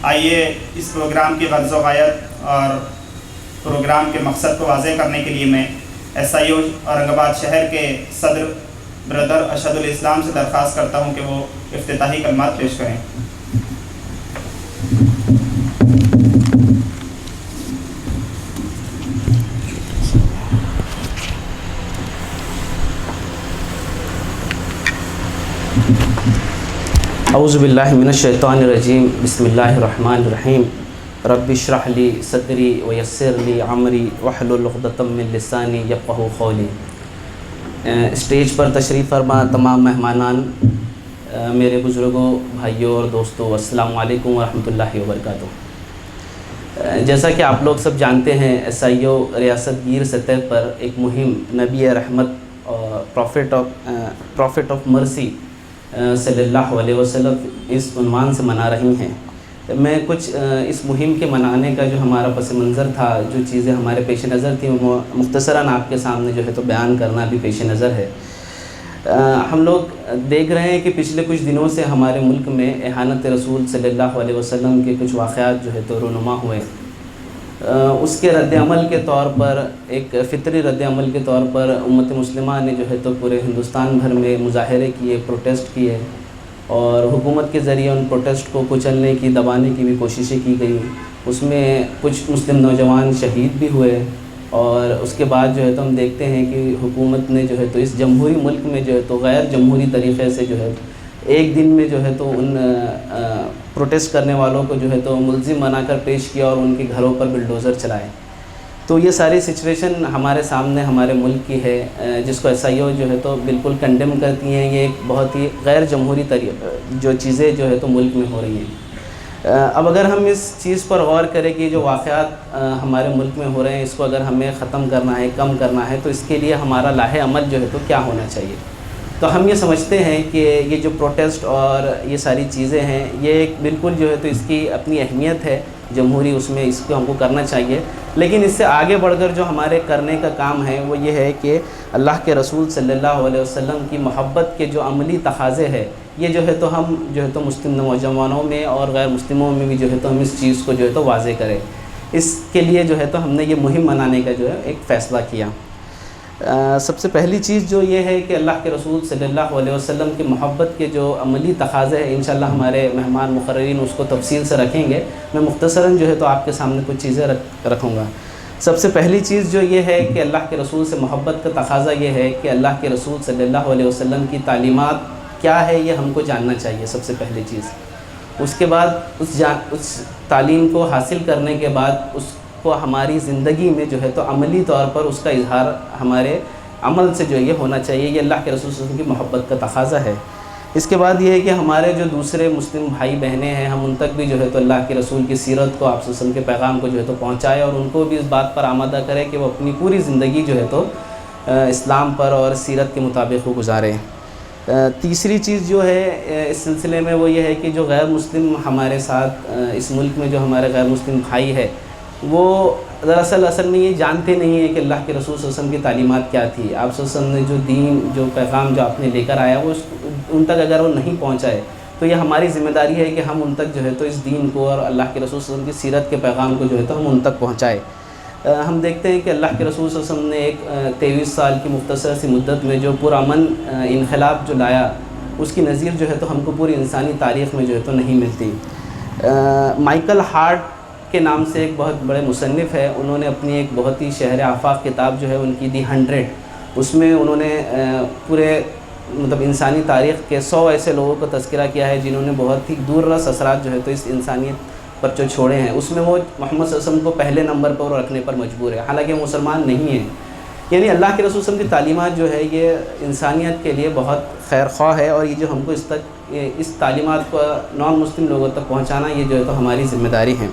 آئیے اس پروگرام کی غرض و غایت اور پروگرام کے مقصد کو واضح کرنے کے لیے میں SIO اورنگ آباد شہر کے صدر برادر ارشد الاسلام سے درخواست کرتا ہوں کہ وہ افتتاحی کلمات پیش کریں۔ اعوذ باللہ من الشیطان الرجیم، بسم اللہ الرحمن الرحیم۔ رب اشرح لی صدری ویسر لی عمری واحلل عقدۃ من لسانی یفقہوا قولی۔ اسٹیج پر تشریف فرما تمام مہمانان، میرے بزرگوں، بھائیوں اور دوستوں، السلام علیکم ورحمۃ اللہ وبرکاتہ۔ جیسا کہ آپ لوگ سب جانتے ہیں، SIO ریاست گیر سطح پر ایک مہم نبی رحمت اور پروفٹ آف مرسی صلی اللہ علیہ وسلم اس عنوان سے منا رہی ہیں۔ میں کچھ اس مہم کے منانے کا جو ہمارا پس منظر تھا، جو چیزیں ہمارے پیش نظر تھیں، وہ مختصراً آپ کے سامنے جو ہے تو بیان کرنا بھی پیش نظر ہے۔ ہم لوگ دیکھ رہے ہیں کہ پچھلے کچھ دنوں سے ہمارے ملک میں اہانت رسول صلی اللہ علیہ وسلم کے کچھ واقعات جو ہے تو رونما ہوئے۔ اس کے رد عمل کے طور پر، ایک فطری رد عمل کے طور پر امت مسلمہ نے جو ہے تو پورے ہندوستان بھر میں مظاہرے کیے، پروٹیسٹ کیے، اور حکومت کے ذریعے ان پروٹیسٹ کو کچلنے کی، دبانے کی بھی کوششیں کی گئی۔ اس میں کچھ مسلم نوجوان شہید بھی ہوئے، اور اس کے بعد جو ہے تو ہم دیکھتے ہیں کہ حکومت نے جو ہے تو اس جمہوری ملک میں جو ہے تو غیر جمہوری طریقے سے جو ہے ایک دن میں جو ہے تو ان پروٹیسٹ کرنے والوں کو جو ہے تو ملزم بنا کر پیش کیا اور ان کے گھروں پر بلڈوزر چلائے۔ تو یہ ساری سچویشن ہمارے سامنے ہمارے ملک کی ہے، جس کو SIO جو ہے تو بالکل کنڈیم کرتی ہیں۔ یہ ایک بہت ہی غیر جمہوری جو چیزیں جو ہے تو ملک میں ہو رہی ہیں۔ اب اگر ہم اس چیز پر غور کریں کہ جو واقعات ہمارے ملک میں ہو رہے ہیں، اس کو اگر ہمیں ختم کرنا ہے، کم کرنا ہے، تو اس کے لیے ہمارا لاہ عمل جو ہے تو کیا ہونا چاہیے؟ تو ہم یہ سمجھتے ہیں کہ یہ جو پروٹیسٹ اور یہ ساری چیزیں ہیں، یہ ایک بالکل جو ہے تو اس کی اپنی اہمیت ہے جمہوری، اس میں اس کو ہم کو کرنا چاہیے، لیکن اس سے آگے بڑھ کر جو ہمارے کرنے کا کام ہے وہ یہ ہے کہ اللہ کے رسول صلی اللہ علیہ وسلم کی محبت کے جو عملی تقاضے ہے، یہ جو ہے تو ہم جو ہے تو مسلم نوجوانوں میں اور غیر مسلموں میں بھی جو ہے تو ہم اس چیز کو جو ہے تو واضح کریں۔ اس کے لیے جو ہے تو ہم نے یہ مہم منانے کا جو ہے ایک فیصلہ کیا۔ سب سے پہلی چیز جو یہ ہے کہ اللہ کے رسول صلی اللہ علیہ وسلم کی محبت کے جو عملی تقاضے ہیں، انشاءاللہ ہمارے مہمان مقررین اس کو تفصیل سے رکھیں گے۔ میں مختصراً جو ہے تو آپ کے سامنے کچھ چیزیں رکھوں گا۔ سب سے پہلی چیز جو یہ ہے کہ اللہ کے رسول سے محبت کا تقاضا یہ ہے کہ اللہ کے رسول صلی اللہ علیہ وسلم کی تعلیمات کیا ہے، یہ ہم کو جاننا چاہیے سب سے پہلی چیز۔ اس کے بعد اس تعلیم کو حاصل کرنے کے بعد اس کو ہماری زندگی میں جو ہے تو عملی طور پر اس کا اظہار ہمارے عمل سے جو یہ ہونا چاہیے۔ یہ اللہ کے رسول صلی اللہ علیہ وسلم کی محبت کا تقاضا ہے۔ اس کے بعد یہ ہے کہ ہمارے جو دوسرے مسلم بھائی بہنیں ہیں، ہم ان تک بھی جو ہے تو اللہ کے رسول کی سیرت کو، آپ صلی اللہ علیہ وسلم کے پیغام کو جو ہے تو پہنچائے، اور ان کو بھی اس بات پر آمادہ کرے کہ وہ اپنی پوری زندگی جو ہے تو اسلام پر اور سیرت کے مطابق وہ گزارے۔ تیسری چیز جو ہے اس سلسلے میں وہ یہ ہے کہ جو غیر مسلم ہمارے ساتھ اس ملک میں جو ہمارے غیر مسلم بھائی ہے، وہ دراصل اصل میں یہ جانتے نہیں ہیں کہ اللہ کے رسول صلی اللہ علیہ وسلم کی تعلیمات کیا تھی۔ آپ صلی اللہ علیہ وسلم نے جو دین، جو پیغام جو آپ نے لے کر آیا، وہ ان تک اگر وہ نہیں پہنچائے تو یہ ہماری ذمہ داری ہے کہ ہم ان تک جو ہے تو اس دین کو اور اللہ کے رسول صلی اللہ علیہ وسلم کی سیرت کے پیغام کو جو ہے تو ہم ان تک پہنچائے۔ ہم دیکھتے ہیں کہ اللہ کے رسول صلی اللہ علیہ وسلم نے ایک 23 سال کی مختصر سی مدت میں جو پرامن انقلاب جو لایا، اس کی نظیر جو ہے تو ہم کو پوری انسانی تاریخ میں جو ہے تو نہیں ملتی۔ مائیکل ہارٹ کے نام سے ایک بہت بڑے مصنف ہے، انہوں نے اپنی ایک بہت ہی شہر آفاق کتاب جو ہے ان کی دی 100، اس میں انہوں نے پورے انسانی تاریخ کے 100 ایسے لوگوں کو تذکرہ کیا ہے جنہوں نے بہت ہی دور رس اثرات جو ہے تو اس انسانیت پر جو چھوڑے ہیں۔ اس میں وہ محمد صلی اللہ علیہ وسلم کو پہلے نمبر پر رکھنے پر مجبور ہے، حالانکہ وہ مسلمان نہیں ہیں۔ یعنی اللہ کے رسول صلی اللہ علیہ وسلم کی تعلیمات جو ہے یہ انسانیت کے لیے بہت خیر خواہ ہے، اور یہ جو ہم کو اس تعلیمات کو نان مسلم لوگوں تک پہنچانا، یہ جو ہے تو ہماری ذمہ داری ہے۔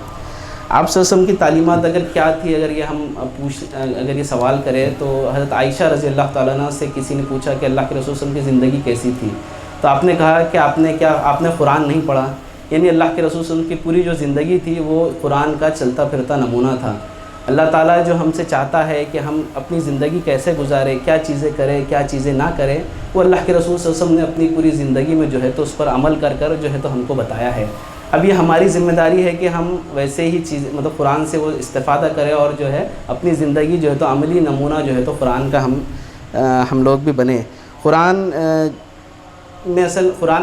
آپ صلی اللہ علیہ وسلم کی تعلیمات اگر کیا تھی، اگر یہ ہم اگر یہ سوال کریں تو حضرت عائشہ رضی اللہ تعالیٰ عنہ سے کسی نے پوچھا کہ اللہ کے رسول صلی اللہ علیہ وسلم کی زندگی کیسی تھی، تو آپ نے کہا کہ آپ نے قرآن نہیں پڑھا۔ یعنی اللہ کے رسول صلی اللہ علیہ وسلم کی پوری جو زندگی تھی وہ قرآن کا چلتا پھرتا نمونہ تھا۔ اللہ تعالیٰ جو ہم سے چاہتا ہے کہ ہم اپنی زندگی کیسے گزاریں، کیا چیزیں کریں، کیا چیزیں نہ کریں، وہ اللہ کے رسول صلی اللہ علیہ وسلم نے اپنی پوری زندگی میں جو ہے تو اس پر عمل کر جو ہے تو ہم کو بتایا ہے۔ اب یہ ہماری ذمہ داری ہے کہ ہم ویسے ہی چیز مطلب قرآن سے وہ استفادہ کریں اور جو ہے اپنی زندگی جو ہے تو عملی نمونہ جو ہے تو قرآن کا ہم لوگ بھی بنیں۔ قرآن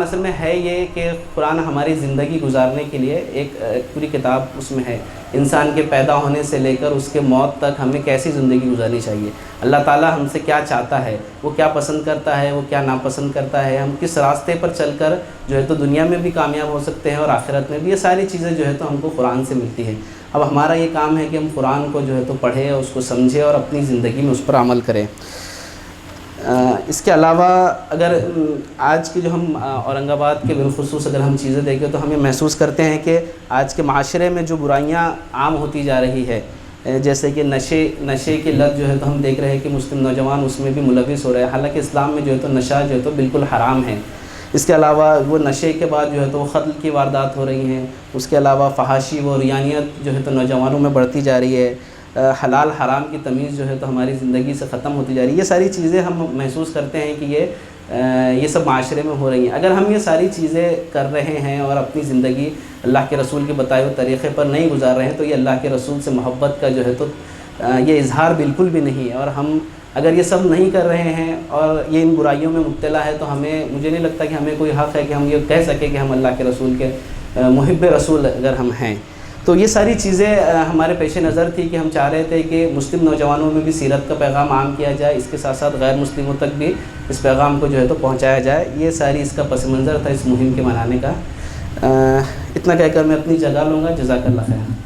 اصل میں ہے یہ کہ قرآن ہماری زندگی گزارنے کے لیے ایک پوری کتاب اس میں ہے، انسان کے پیدا ہونے سے لے کر اس کے موت تک ہمیں کیسی زندگی گزارنی چاہیے، اللہ تعالیٰ ہم سے کیا چاہتا ہے، وہ کیا پسند کرتا ہے، وہ کیا ناپسند کرتا ہے، ہم کس راستے پر چل کر جو ہے تو دنیا میں بھی کامیاب ہو سکتے ہیں اور آخرت میں بھی، یہ ساری چیزیں جو ہے تو ہم کو قرآن سے ملتی ہیں۔ اب ہمارا یہ کام ہے کہ ہم قرآن کو جو ہے تو پڑھیں، اس کو سمجھیں اور اپنی زندگی میں اس پر عمل کریں۔ اس کے علاوہ اگر آج کی جو ہم اورنگ آباد کے بالخصوص اگر ہم چیزیں دیکھیں تو ہم یہ محسوس کرتے ہیں کہ آج کے معاشرے میں جو برائیاں عام ہوتی جا رہی ہے، جیسے کہ نشے کی لت جو ہے تو ہم دیکھ رہے ہیں کہ مسلم نوجوان اس میں بھی ملوث ہو رہے ہیں، حالانکہ اسلام میں جو ہے تو نشہ جو ہے تو بالکل حرام ہے۔ اس کے علاوہ وہ نشے کے بعد جو ہے تو قتل کی واردات ہو رہی ہیں، اس کے علاوہ فحاشی و ریانیت جو ہے تو نوجوانوں میں بڑھتی جا رہی ہے، حلال حرام کی تمیز جو ہے تو ہماری زندگی سے ختم ہوتی جا رہی ہے۔ یہ ساری چیزیں ہم محسوس کرتے ہیں کہ یہ سب معاشرے میں ہو رہی ہیں۔ اگر ہم یہ ساری چیزیں کر رہے ہیں اور اپنی زندگی اللہ کے رسول کے بتائے ہوئے طریقے پر نہیں گزار رہے ہیں تو یہ اللہ کے رسول سے محبت کا جو ہے تو یہ اظہار بالکل بھی نہیں ہے، اور ہم اگر یہ سب نہیں کر رہے ہیں اور یہ ان برائیوں میں مبتلا ہے تو مجھے نہیں لگتا کہ ہمیں کوئی حق ہے کہ ہم یہ کہہ سکیں کہ ہم اللہ کے رسول کے محب رسول اگر ہم ہیں۔ تو یہ ساری چیزیں ہمارے پیش نظر تھی کہ ہم چاہ رہے تھے کہ مسلم نوجوانوں میں بھی سیرت کا پیغام عام کیا جائے، اس کے ساتھ ساتھ غیر مسلموں تک بھی اس پیغام کو جو ہے تو پہنچایا جائے، یہ ساری اس کا پس منظر تھا اس مہم کے منانے کا۔ اتنا کہہ کر میں اپنی جگہ لوں گا۔ جزاک اللہ خیر۔